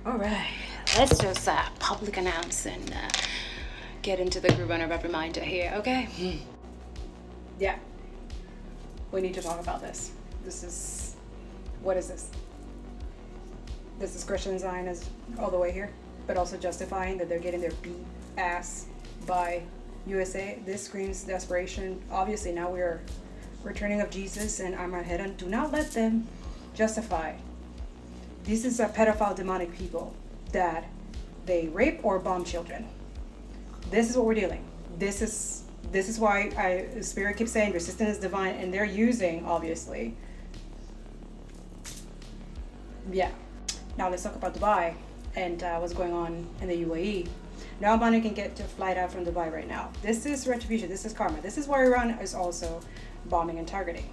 All right, let's just public announce and get into the group runner reminder here, okay? Yeah, we need to talk about this. What is this? This is Christian Zionist all the way here, but also justifying that they're getting their beat ass by USA. This screams desperation. Obviously, now we're returning of Jesus and Armageddon. Do not let them justify. This is a pedophile demonic people that they rape or bomb children. This is what we're dealing. This is why Spirit keeps saying resistance is divine, and they're using, obviously. Yeah. Now let's talk about Dubai and what's going on in the UAE. Nobody can get to flight out from Dubai right now. This is retribution. This is karma. This is why Iran is also bombing and targeting.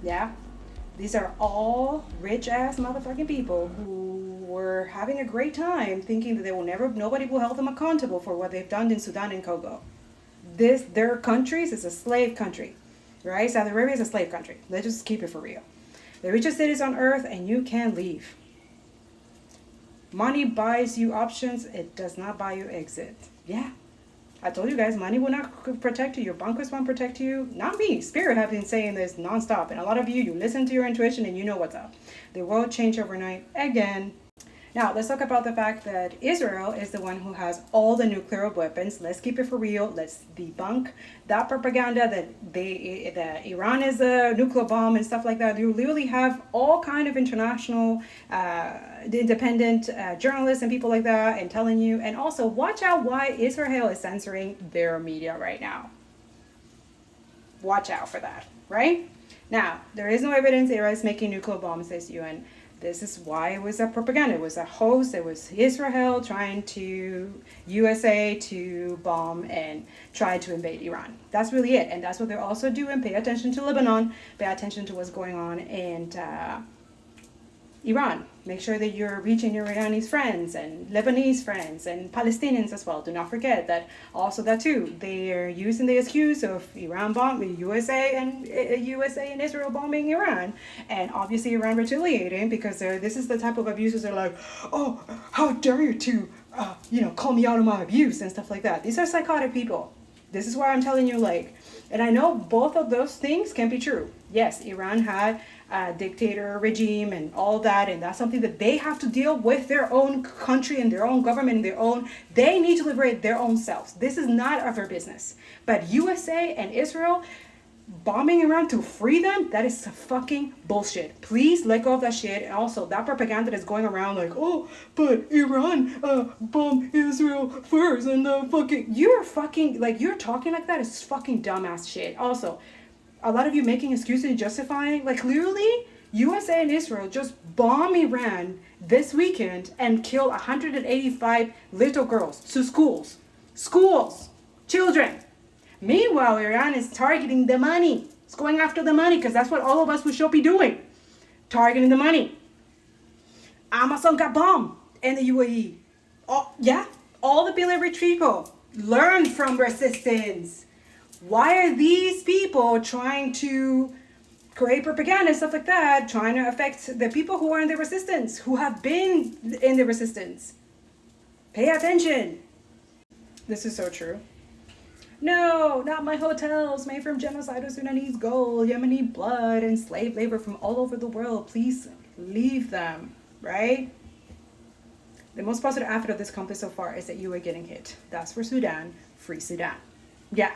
Yeah? These are all rich-ass motherfucking people who were having a great time thinking that nobody will hold them accountable for what they've done in Sudan and Congo. Their countries is a slave country, right? Saudi Arabia is a slave country. Let's just keep it for real. The richest cities on earth, and you can leave. Money buys you options. It does not buy you exit. Yeah. I told you guys, money will not protect you. Your bankers won't protect you. Not me. Spirit have been saying this nonstop. And a lot of you listen to your intuition and you know what's up. The world changed overnight again. Now, let's talk about the fact that Israel is the one who has all the nuclear weapons. Let's keep it for real. Let's debunk that propaganda that Iran is a nuclear bomb and stuff like that. You literally have all kind of international independent journalists and people like that and telling you. And also, watch out why Israel is censoring their media right now. Watch out for that, right? Now, there is no evidence Iran is making nuclear bombs, says UN. This is why it was a propaganda. It was a hoax. It was Israel trying to, USA to bomb and try to invade Iran. That's really it. And that's what they're also doing. Pay attention to Lebanon. Pay attention to what's going on in Iran. Make sure that you're reaching your Iranian friends and Lebanese friends and Palestinians as well. Do not forget that also that too. They are using the excuse of Iran bombing USA and Israel bombing Iran, and obviously Iran retaliating because this is the type of abuses they're like, oh, how dare you to call me out on my abuse and stuff like that. These are psychotic people. This is why I'm telling you, like, and I know both of those things can be true. Yes, Iran had a dictator regime and all that, and that's something that they have to deal with their own country and their own government and they need to liberate their own selves. This is not of their business. But USA and Israel bombing around to free them, that is fucking bullshit. Please let go of that shit. And also that propaganda that's going around like, oh, but Iran bombed Israel first and you're talking like that is fucking dumbass shit. Also, a lot of you making excuses and justifying, like literally USA and Israel just bomb Iran this weekend and kill 185 little girls to schools, children. Meanwhile, Iran is targeting the money. It's going after the money because that's what all of us should be doing. Targeting the money. Amazon got bombed in the UAE. All the rich people learn from resistance. Why are these people trying to create propaganda and stuff like that, trying to affect the people who are in the resistance, who have been in the resistance? Pay attention. This is so true. No, not my hotels made from genocidal Sudanese gold, Yemeni blood, and slave labor from all over the world. Please leave them, right? The most positive after this conflict so far is that you are getting hit. That's for Sudan. Free Sudan. Yeah.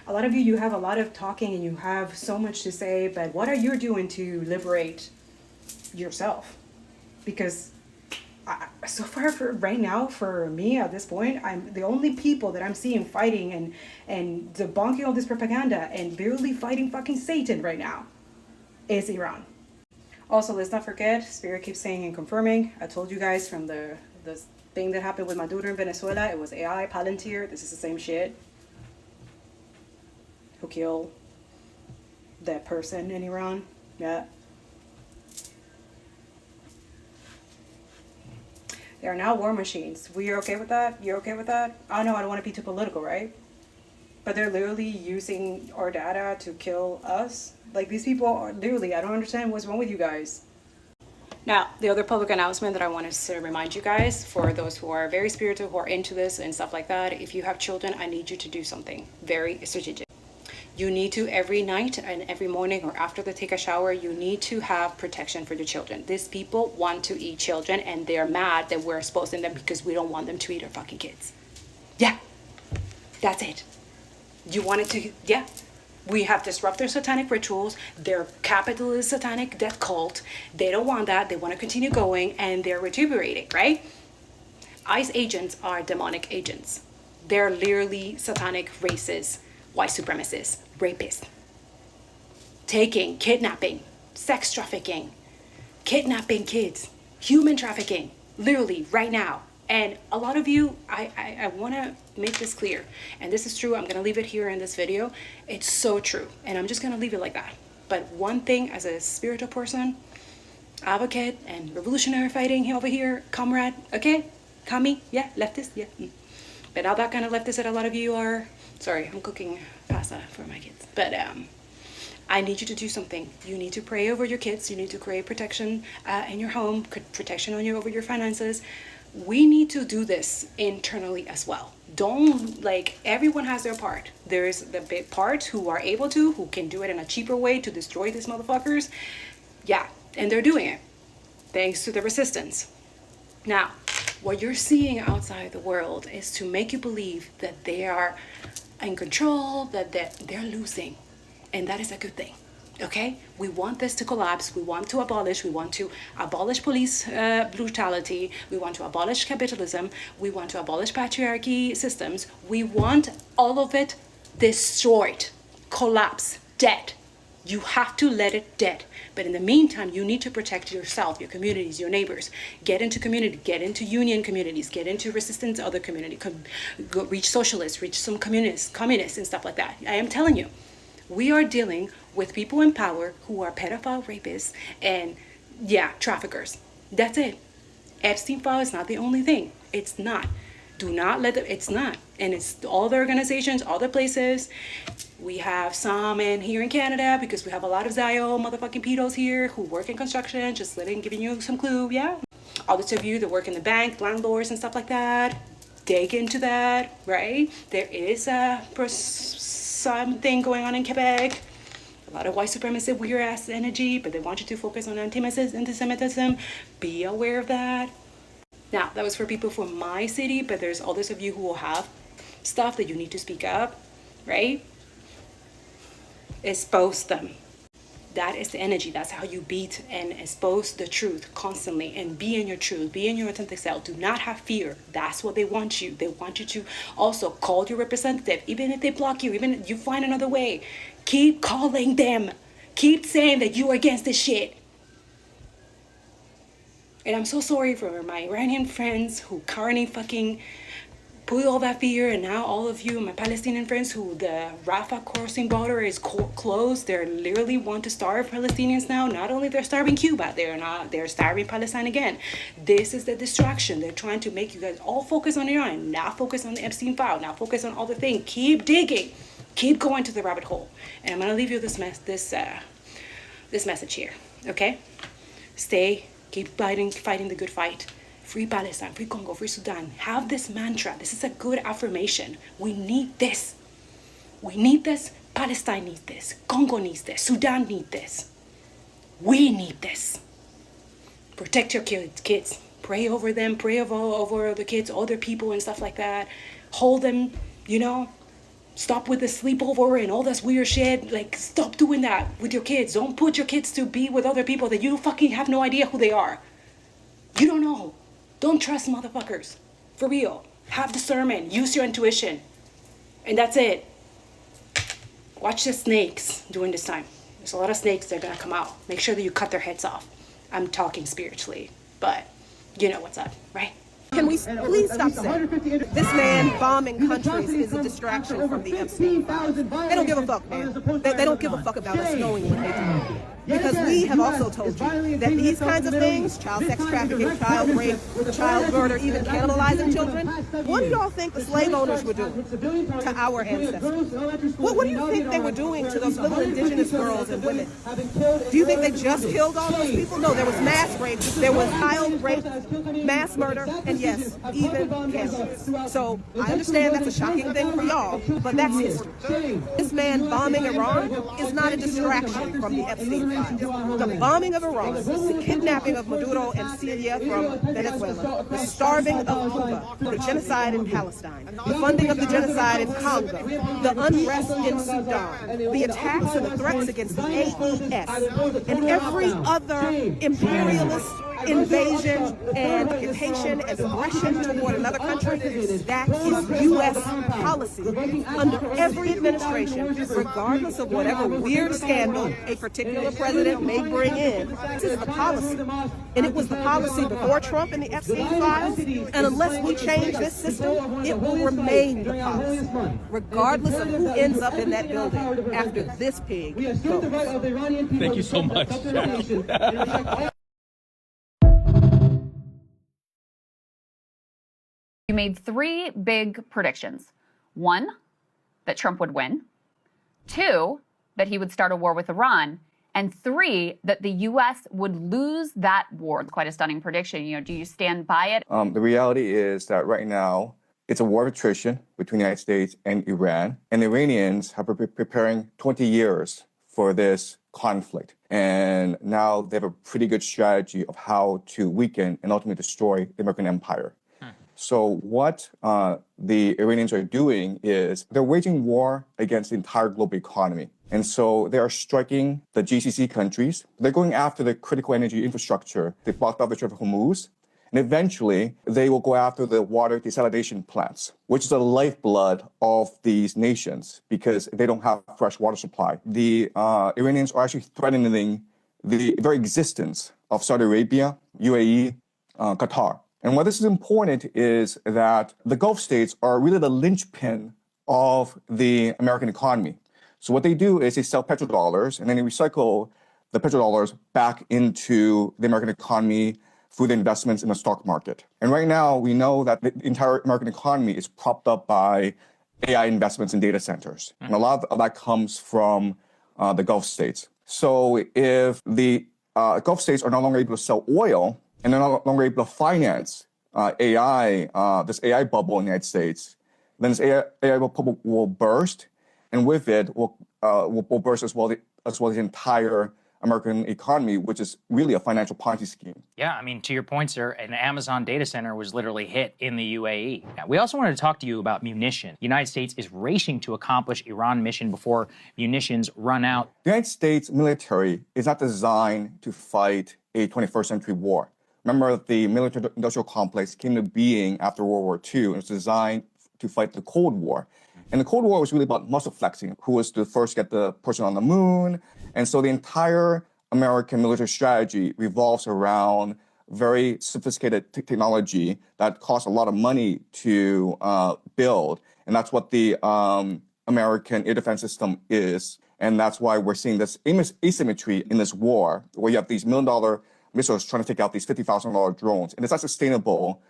A lot of you have a lot of talking and you have so much to say, but what are you doing to liberate yourself? Because so far for right now, for me at this point, I'm the only people that I'm seeing fighting and debunking all this propaganda and barely fighting fucking Satan right now is Iran. Also, let's not forget, Spirit keeps saying and confirming, I told you guys from the thing that happened with Maduro in Venezuela, it was AI, Palantir, this is the same shit. Who killed that person in Iran. Yeah. They are now war machines. We're okay with that? You're okay with that? I know I don't want to be too political, right? But they're literally using our data to kill us. Like, these people are literally, I don't understand what's wrong with you guys. Now, the other public announcement that I wanted to remind you guys, for those who are very spiritual, who are into this and stuff like that, if you have children, I need you to do something very strategic. You need to, every night and every morning or after they take a shower, you need to have protection for your children. These people want to eat children, and they're mad that we're exposing them because we don't want them to eat our fucking kids. Yeah, that's it. You wanted to, yeah. We have disrupted satanic rituals. They're capitalist satanic death cult. They don't want that. They want to continue going, and they're retrograding, right? ICE agents are demonic agents. They're literally satanic racists, white supremacists, rapists, taking, kidnapping, sex trafficking, kidnapping kids, human trafficking, literally right now. And a lot of you, I want to make this clear, and this is true. I'm going to leave it here in this video. It's so true, and I'm just going to leave it like that. But one thing, as a spiritual person, advocate, and revolutionary fighting over here, comrade, okay, commie, yeah, leftist, yeah. But not that kind of leftist that a lot of you are. Sorry, I'm cooking pasta for my kids. But I need you to do something. You need to pray over your kids. You need to create protection in your home, protection on you over your finances. We need to do this internally as well. Don't, like, everyone has their part. There's the big part who are able to, who can do it in a cheaper way to destroy these motherfuckers. Yeah, and they're doing it thanks to the resistance. Now, what you're seeing outside the world is to make you believe that they are in control, that they're losing, and that is a good thing. Okay, we want this to collapse. We want to abolish police brutality. We want to abolish capitalism. We want to abolish patriarchy systems. We want all of it destroyed, collapse, dead. You have to let it dead. But in the meantime, you need to protect yourself, your communities, your neighbors. Get into community, get into union communities, get into resistance other community, reach socialists, reach some communists and stuff like that. I am telling you, we are dealing with people in power who are pedophile rapists and, yeah, traffickers. That's it. Epstein file is not the only thing. It's not. Do not let them, it's not. And it's all the organizations, all the places. We have some here in Canada, because we have a lot of Zio motherfucking pedos here who work in construction, just giving you some clue, yeah? All those of you that work in the bank, landlords and stuff like that, dig into that, right? There is something going on in Quebec. A lot of white supremacist, weird ass energy, but they want you to focus on anti-Semitism. Be aware of that. Now, that was for people from my city, but there's others of you who will have stuff that you need to speak up, right? Expose them. That is the energy. That's how you beat and expose the truth constantly, and be in your truth, be in your authentic self. Do not have fear. That's what they want you. They want you to also call your representative, even if they block you, even if you find another way. Keep calling them. Keep saying that you are against this shit. And I'm so sorry for my Iranian friends who currently fucking put all that fear, and now all of you, my Palestinian friends, who the Rafah crossing border is closed. They literally want to starve Palestinians now. Not only they're starving Cuba, they're starving Palestine again. This is the distraction. They're trying to make you guys all focus on Iran, not focus on the Epstein file, not focus on all the things. Keep digging, keep going to the rabbit hole. And I'm gonna leave you this message here, okay? Keep fighting the good fight. Free Palestine, free Congo, free Sudan. Have this mantra. This is a good affirmation. We need this. We need this. Palestine needs this. Congo needs this. Sudan needs this. We need this. Protect your kids. Pray over them. Pray over the kids, other people and stuff like that. Hold them, Stop with the sleepover and all this weird shit. Like, stop doing that with your kids. Don't put your kids to be with other people that you fucking have no idea who they are. You don't know. Don't trust motherfuckers. For real. Have discernment. Use your intuition. And that's it. Watch the snakes during this time. There's a lot of snakes that are going to come out. Make sure that you cut their heads off. I'm talking spiritually. But you know what's up, right? Can we please stop saying this man bombing countries is a distraction from the Epstein files? They don't give a fuck, man. They don't give a fuck about us knowing what they do. Because we have also told you that these kinds of things, child sex trafficking, child rape, child murder, even cannibalizing children, what do y'all think the slave owners were doing to our ancestors? What do you think they were doing to those little indigenous girls and women? Do you think they just killed all those people? No, there was mass rape, there was child rape, mass murder, and yes, even cannibalism. So I understand that's a shocking thing for y'all, but that's history. This man bombing Iran is not a distraction from the Epstein files. The bombing of Iran, the kidnapping of Maduro and Syria from Venezuela, the starving of Cuba, the genocide in Palestine, the funding of the genocide in Congo, the unrest in Sudan, the attacks and the threats against the AES, and every other imperialist invasion and occupation and aggression toward another country, that is U.S. policy under every administration, regardless of whatever weird scandal a particular president may bring in. This is the policy. And it was the policy before Trump and the Epstein files, and unless we change this system, it will remain the policy, regardless of who ends up in that building after this pig goes. Thank you so much, Jacquie. You made three big predictions. One, that Trump would win. Two, that he would start a war with Iran. And three, that the U.S. would lose that war. Quite a stunning prediction. You know, do you stand by it? The reality is that right now, it's a war of attrition between the United States and Iran. And the Iranians have been preparing 20 years for this conflict. And now they have a pretty good strategy of how to weaken and ultimately destroy the American empire. So what the Iranians are doing is they're waging war against the entire global economy. And so they are striking the GCC countries. They're going after the critical energy infrastructure. They blocked off the Strait of Hormuz. And eventually, they will go after the water desalination plants, which is the lifeblood of these nations because they don't have fresh water supply. The Iranians are actually threatening the very existence of Saudi Arabia, UAE, Qatar. And why this is important is that the Gulf states are really the linchpin of the American economy. So what they do is they sell petrodollars and then they recycle the petrodollars back into the American economy through the investments in the stock market. And right now, we know that the entire American economy is propped up by AI investments in data centers. And a lot of that comes from the Gulf states. So if the Gulf states are no longer able to sell oil, and they're no longer able to finance AI, this AI bubble in the United States, then this AI bubble will burst, and with it will burst as well as the entire American economy, which is really a financial Ponzi scheme. Yeah, I mean, to your point, sir, an Amazon data center was literally hit in the UAE. Now, we also wanted to talk to you about munition. The United States is racing to accomplish Iran mission before munitions run out. The United States military is not designed to fight a 21st century war. Remember, the military-industrial complex came to being after World War II, and it was designed to fight the Cold War. And the Cold War was really about muscle flexing, who was to first get the person on the moon. And so the entire American military strategy revolves around very sophisticated technology that costs a lot of money to build. And that's what the American air defense system is. And that's why we're seeing this asymmetry in this war, where you have these $1 million missiles trying to take out these $50,000 drones. And it's not sustainable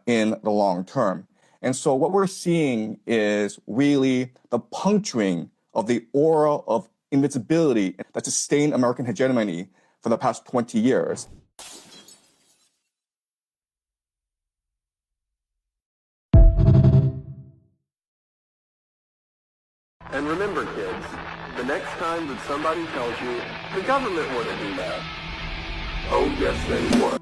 in the long term. And so what we're seeing is really the puncturing of the aura of invincibility that sustained American hegemony for the past 20 years. And remember, kids, the next time that somebody tells you the government wouldn't do that, oh, yes, they would.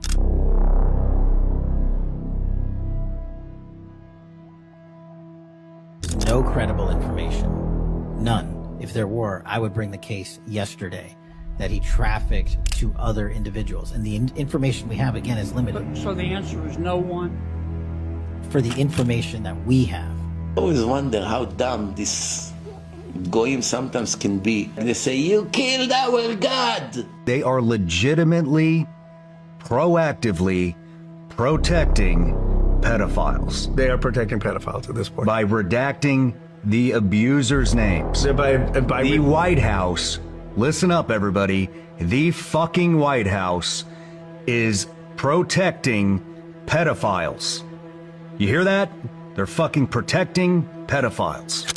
No credible information. None. If there were, I would bring the case yesterday that he trafficked to other individuals. And the information we have, again, is limited. So the answer is no one? For the information that we have. I always wonder how dumb this goyim sometimes can be. They say, you killed our God! They are legitimately, proactively protecting pedophiles. They are protecting pedophiles at this point. By redacting the abusers' names. The White House, listen up everybody, the fucking White House is protecting pedophiles. You hear that? They're fucking protecting pedophiles.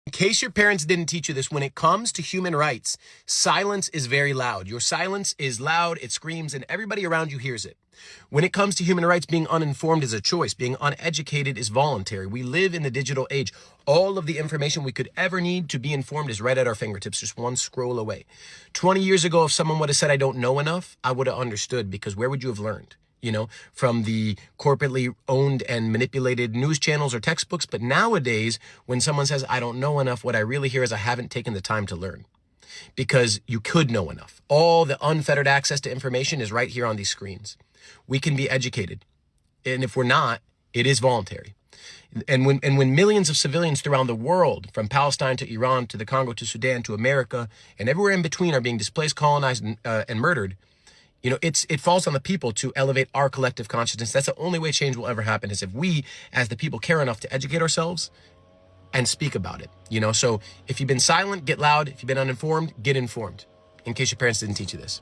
In case your parents didn't teach you this, when it comes to human rights, silence is very loud. Your silence is loud, it screams, and everybody around you hears it. When it comes to human rights, being uninformed is a choice. Being uneducated is voluntary. We live in the digital age. All of the information we could ever need to be informed is right at our fingertips, just one scroll away. 20 years ago, if someone would have said, I don't know enough, I would have understood, because where would you have learned? You know, from the corporately owned and manipulated news channels or textbooks. But nowadays, when someone says, I don't know enough, what I really hear is I haven't taken the time to learn, because you could know enough. All the unfettered access to information is right here on these screens. We can be educated. And if we're not, it is voluntary. And when millions of civilians around the world, from Palestine to Iran to the Congo to Sudan to America and everywhere in between, are being displaced, colonized, and murdered, you know, it falls on the people to elevate our collective consciousness. That's the only way change will ever happen, is if we, as the people, care enough to educate ourselves and speak about it. You know, so if you've been silent, get loud. If you've been uninformed, get informed. In case your parents didn't teach you this.